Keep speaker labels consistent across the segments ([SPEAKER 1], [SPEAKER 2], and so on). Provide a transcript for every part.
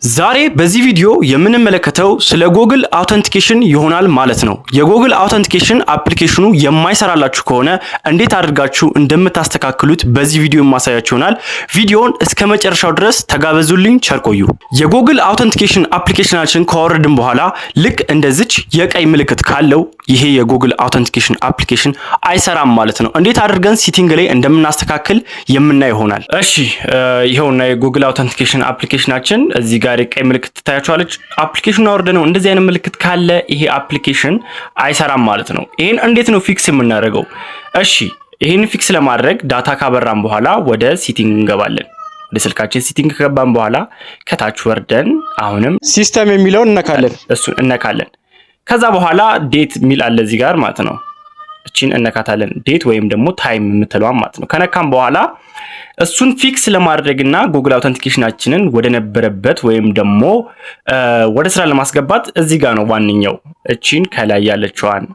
[SPEAKER 1] ዛሬ በዚህ ቪዲዮ የምንመለከተው ስለ ጎግል አውተንቲኬሽን ይሆናል ማለት ነው። የጎግል አውተንቲኬሽን አፕሊኬሽኑ የማይሰራላችሁ ከሆነ እንዴት አድርጋችሁ እንደምታስተካክሉት በዚህ ቪዲዮ የማሳያችሁ ይሆናል። ቪዲዮውን እስከ መጨረሻው ድረስ ተጋበዙልኝ። ቸርቆዩ የጎግል አውተንቲኬሽን አፕሊኬሽናችን ካወረድን በኋላ ልክ እንደዚች የቀይ ምልክት ካለው ይሄ የጎግል አውተንቲኬሽን አፕሊኬሽን አይሰራም ማለት ነው። እንዴት አድርገን ሴቲንግ ላይ እንደምናስተካክል የምናይ ይሆናል። እሺ ይሄውና የጎግል አውተንቲኬሽን አፕሊኬሽናችን እዚህ ጋር ቀይ ምልክት ታያችኋለች። አፕሊኬሽኑ አወርደነው እንደዚህ አይነት ምልክት ካለ ይሄ አፕሊኬሽን አይሰራም ማለት ነው። ይሄን እንዴት ነው ፊክስ የምናደርገው? እሺ ይሄን ፊክስ ለማድረግ ዳታ ካበራን በኋላ ወደ ሴቲንግ እንገባለን። ወደ ስልካችን ሴቲንግ ከገባን በኋላ ከታች ወርደን አሁንም ሲስተም የሚለውን እነካለን። እሱን እነካለን። ከዛ በኋላ ዴት ሚል አለ እዚህ ጋር ማለት ነው። እቺን እነካታለን። ዴት ወይም ደግሞ ታይም የምትለዋን ማለት ነው። ከነካም በኋላ እሱን ፊክስ ለማድረግና ጉግል አውተንቲኬሽናችንን ወደ ነበረበት ወይም ደግሞ ወደ ስራ ለማስገባት እዚህ ጋር ነው ዋንኛው። እቺን ከላይ ያለችዋን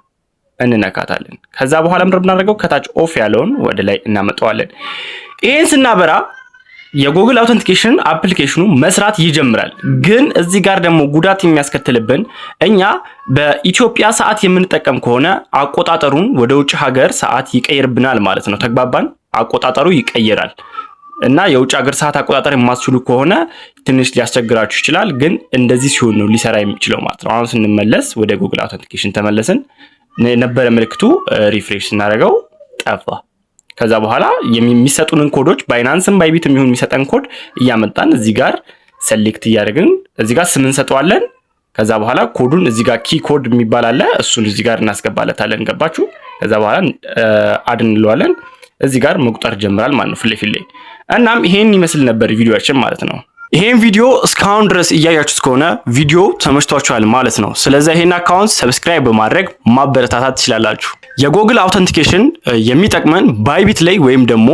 [SPEAKER 1] እንነካታለን። ከዛ በኋላ ምንድነው የምናደርገው? ከታች ኦፍ ያለውን ወደ ላይ እናመጣዋለን። ይሄን ስናበራ የጎግል አውተንቲኬሽን አፕሊኬሽኑ መስራት ይጀምራል። ግን እዚህ ጋር ደግሞ ጉዳት የሚያስከትልብን እኛ በኢትዮጵያ ሰዓት የምንጠቀም ከሆነ አቆጣጠሩን ወደ ውጭ ሀገር ሰዓት ይቀይርብናል ማለት ነው። ተግባባን? አቆጣጠሩ ይቀየራል እና የውጭ ሀገር ሰዓት አቆጣጠር የማትችሉ ከሆነ ትንሽ ሊያስቸግራችሁ ይችላል። ግን እንደዚህ ሲሆን ነው ሊሰራ የሚችለው ማለት ነው። አሁን ስንመለስ ወደ ጎግል አውተንቲኬሽን ተመለስን። ነበረ ምልክቱ ሪፍሬሽ ስናደርገው ጠፋ። ከዛ በኋላ የሚሰጡንን ኮዶች ባይናንስም ባይቢትም ይሁን የሚሰጠን ኮድ እያመጣን እዚህ ጋር ሴሌክት እያደረግን እዚህ ጋር ስም እንሰጠዋለን። ከዛ በኋላ ኮዱን እዚህ ጋር ኪ ኮድ የሚባል አለ፣ እሱን እዚህ ጋር እናስገባለታለን። ገባችሁ? ከዛ በኋላ አድ እንለዋለን። እዚህ ጋር መቁጠር ጀምራል ማለት ነው ፊት ለፊት ላይ። እናም ይሄን ይመስል ነበር ቪዲዮአችን ማለት ነው። ይሄን ቪዲዮ እስካሁን ድረስ እያያችሁት ከሆነ ቪዲዮ ተመችቷችኋል ማለት ነው። ስለዚህ ይሄን አካውንት ሰብስክራይብ በማድረግ ማበረታታት ትችላላችሁ። የጎግል አውተንቲኬሽን የሚጠቅመን ባይቢት ላይ ወይም ደግሞ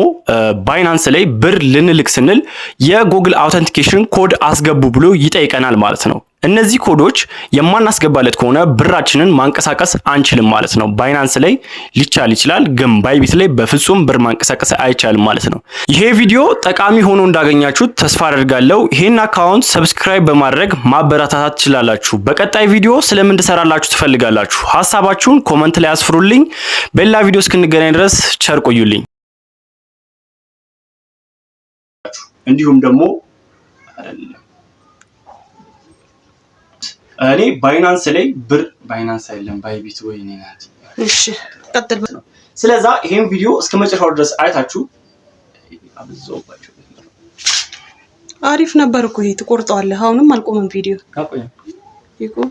[SPEAKER 1] ባይናንስ ላይ ብር ልንልክ ስንል የጎግል አውተንቲኬሽን ኮድ አስገቡ ብሎ ይጠይቀናል ማለት ነው። እነዚህ ኮዶች የማናስገባለት ከሆነ ብራችንን ማንቀሳቀስ አንችልም ማለት ነው። ባይናንስ ላይ ሊቻል ይችላል፣ ግን ባይቢት ላይ በፍጹም ብር ማንቀሳቀስ አይቻልም ማለት ነው። ይሄ ቪዲዮ ጠቃሚ ሆኖ እንዳገኛችሁት ተስፋ አደርጋለሁ። ይሄን አካውንት ሰብስክራይብ በማድረግ ማበረታታት ትችላላችሁ። በቀጣይ ቪዲዮ ስለምን እንድሰራላችሁ ትፈልጋላችሁ? ሐሳባችሁን ኮመንት ላይ አስፍሩልኝ። በሌላ ቪዲዮ እስክንገናኝ ድረስ ቸር ቆዩልኝ። እንዲሁም ደግሞ እኔ ባይናንስ ላይ ብር ባይናንስ አይደለም ባይቢት ወይ ነናት። እሺ ቀጥል። ስለዚህ ይሄን ቪዲዮ እስከመጨረሻው ድረስ አይታችሁ አብዛውባችሁ አሪፍ ነበር እኮ ይሄ። ትቆርጠዋለህ። አሁንም አልቆመም ቪዲዮ። አቆየም ይቆም